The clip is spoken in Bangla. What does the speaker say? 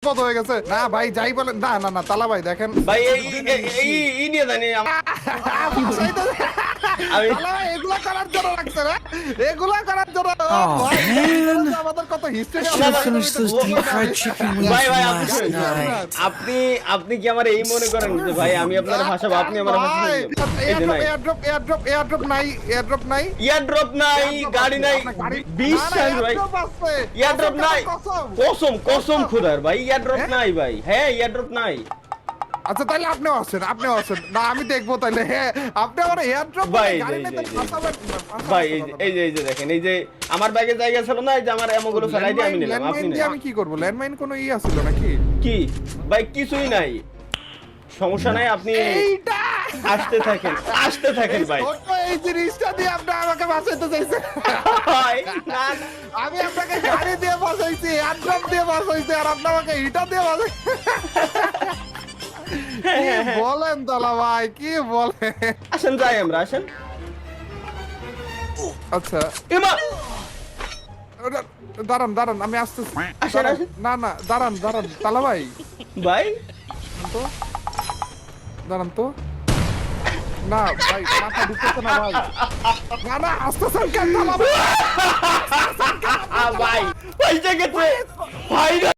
পদ হয়ে গেছে না ভাই, যাই বলেন। না না না তালা ভাই দেখেন ভাই এই নিয়ে জানি আমি তালা ভাই এগুলা করার জন্য রাখছে না, এগুলা করার জন্য ভাই, আমাদের কত history Finish those deep fried chicken wings ভাই from ভাই last night. আপনি কি আমার এই মনে করেন যে ভাই আমি আপনার ভাষাবো, আপনি আমার ভাষা এয়ারড্রপ নাই, এয়ারড্রপ নাই, ইয়ারড্রপ নাই, গাড়ি নাই, বিশ্বাস ভাই, ইয়ারড্রপ নাই, কসম কসম খোদার ভাই, ইয়ারড্রপ নাই ভাই, হ্যাঁ ইয়ারড্রপ নাই। আচ্ছা তাহলে আপনিও আসেন, আপনিও আসেন না, আমি দেখবো তাহলে। হ্যাঁ আপনি আমার এয়ারড্রপ ভাই, গাড়ি এই নেই যে, তো ফাঁসাবেন ভাই এই যে দেখেন, এই যে আমার ব্যাগে জায়গা ছিল না, এই যে আমার এমনগুলো ফেলাই দিয়ে আমি নিলাম, আপনি ল্যান্ডমাইন দিয়ে আমি কি করবো? ল্যান্ডমাইন কোনো ই আছিল নাকি? কি ভাই কিছুই নাই, সমস্যা নাই, আপনি এইটা আসতে থাকেন ভাই। ছোট্ট এই জিনিসটা দিয়ে আপনি আমাকে বাঁচাইতে চাইছেন। ভাই না না, আমি আপনাকে গাড়ি দিয়ে বাঁচাইছি, এয়ারড্রপ দিয়ে বাঁচাইছি, আর আপনি আমাকে ইটা দিয়ে বাঁচাই। কি বলেন তালা ভাই, কি বলেন? আসেন যাই আমরা, আসেন। আচ্ছা এমা দাঁড়ান দাঁড়ান, আমি আসতেছি। আসেন, দাঁড়ান, আসেন। না না দাঁড়ান দাঁড়ান তালা ভাই, ভাই তো দাঁড়ান তো, না ভাই মাথা ঢুকতেছে না ভাই, না না আসতেছেন কেন তালা ভাই? ভাই ভাই গেছে ভাই।